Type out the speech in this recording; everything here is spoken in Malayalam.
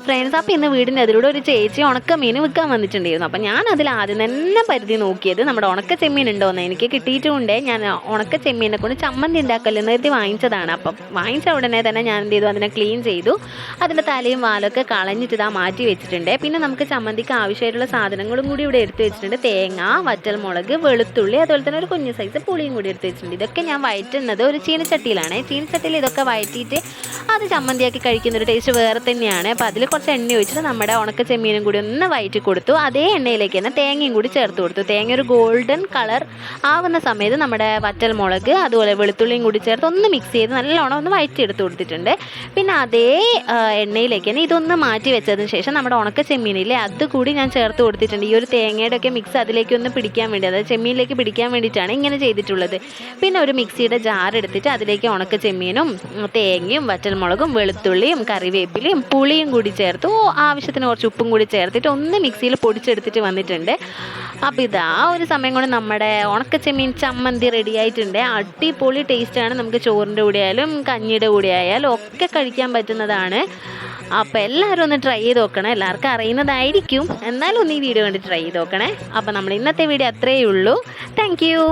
ഫ്രണ്ട്സ്, അപ്പോൾ ഇന്ന് വീടിൻ്റെ അതിലൂടെ ഒരു ചേച്ചി ഉണക്കമീൻ വിൽക്കാൻ വന്നിട്ടുണ്ടായിരുന്നു. അപ്പോൾ ഞാൻ അതിൽ ആദ്യം തന്നെ പരിധി നോക്കിയത് നമ്മുടെ ഉണക്ക ചെമ്മീൻ ഉണ്ടോയെന്ന്. എനിക്ക് കിട്ടിയിട്ടുണ്ടേ. ഞാൻ ഉണക്ക ചെമ്മീനെ കൊണ്ട് ചമ്മന്തി ഉണ്ടാക്കലെന്ന് കരുതി വാങ്ങിച്ചതാണ്. അപ്പം വാങ്ങിച്ച ഉടനെ തന്നെ ഞാൻ എന്ത് ചെയ്തു, അതിനെ ക്ലീൻ ചെയ്തു. അതിൻ്റെ തലയും വാലൊക്കെ കളഞ്ഞിട്ട് ഇതാ മാറ്റി വെച്ചിട്ടുണ്ട്. പിന്നെ നമുക്ക് ചമ്മന്തിക്ക് ആവശ്യമായിട്ടുള്ള സാധനങ്ങളും കൂടി ഇവിടെ എടുത്ത് വെച്ചിട്ടുണ്ട്. തേങ്ങ, വറ്റൽമുളക്, വെളുത്തുള്ളി, അതുപോലെ തന്നെ ഒരു കുഞ്ഞു സൈസ് പുളിയും കൂടി എടുത്ത് വെച്ചിട്ടുണ്ട്. ഇതൊക്കെ ഞാൻ വഴറ്റുന്നത് ഒരു ചീനച്ചട്ടിയിലാണ്. ചീനച്ചട്ടിയിൽ ഇതൊക്കെ വഴറ്റിയിട്ട് അത് ചമ്മന്തിയാക്കി കഴിക്കുന്നൊരു ടേസ്റ്റ് വേറെ തന്നെയാണ്. അപ്പോൾ അതിൽ കുറച്ച് എണ്ണ ഒഴിച്ചിട്ട് നമ്മുടെ ഉണക്ക ചെമ്മീനും കൂടി ഒന്ന് വഴറ്റി കൊടുത്തു. അതേ എണ്ണയിലേക്ക് തന്നെ തേങ്ങയും കൂടി ചേർത്ത് കൊടുത്തു. തേങ്ങ ഒരു ഗോൾഡൻ കളർ ആവുന്ന സമയത്ത് നമ്മുടെ വറ്റൽമുളക് അതുപോലെ വെളുത്തുള്ളിയും കൂടി ചേർത്ത് ഒന്ന് മിക്സ് ചെയ്ത് നല്ലോണം ഒന്ന് വഴറ്റിയെടുത്ത് കൊടുത്തിട്ടുണ്ട്. പിന്നെ അതേ എണ്ണയിലേക്ക് തന്നെ ഇതൊന്ന് മാറ്റി വെച്ചതിന് ശേഷം നമ്മുടെ ഉണക്ക ചെമ്മീനില്ലേ അതുകൂടി ഞാൻ ചേർത്ത് കൊടുത്തിട്ടുണ്ട്. ഈ ഒരു തേങ്ങയുടെ ഒക്കെ മിക്സ് അതിലേക്ക് ഒന്ന് പിടിക്കാൻ വേണ്ടി, അതായത് ചെമ്മീനിലേക്ക് പിടിക്കാൻ വേണ്ടിയിട്ടാണ് ഇങ്ങനെ ചെയ്തിട്ടുള്ളത്. പിന്നെ ഒരു മിക്സിയുടെ ജാർ എടുത്തിട്ട് അതിലേക്ക് ഉണക്ക ചെമ്മീനും തേങ്ങയും വറ്റൽമുളകും വെളുത്തുള്ളിയും കറിവേപ്പിലയും പുളിയും കൂടി ചേർത്തു. ആവശ്യത്തിന് കുറച്ച് ഉപ്പും കൂടി ചേർത്തിട്ട് ഒന്ന് മിക്സിയിൽ പൊടിച്ചെടുത്തിട്ട് വന്നിട്ടുണ്ട്. അപ്പോൾ ഇതാ ഒരു സമയം കൊണ്ട് നമ്മുടെ ഉണക്ക ചെമ്മീൻ ചമ്മന്തി റെഡി ആയിട്ടുണ്ട്. അടിപൊളി ടേസ്റ്റാണ്. നമുക്ക് ചോറിൻ്റെ കൂടെ ആയാലും കഞ്ഞിയുടെ കൂടെ ആയാലും ഒക്കെ കഴിക്കാൻ പറ്റുന്നതാണ്. അപ്പോൾ എല്ലാവരും ഒന്ന് ട്രൈ ചെയ്ത് നോക്കണം. എല്ലാവർക്കും അറിയുന്നതായിരിക്കും, എന്നാലും ഒന്ന് ഈ വീഡിയോ കണ്ട് ട്രൈ ചെയ്ത് നോക്കണേ. അപ്പോൾ നമ്മൾ ഇന്നത്തെ വീഡിയോ അത്രയേ ഉള്ളൂ. Thank you.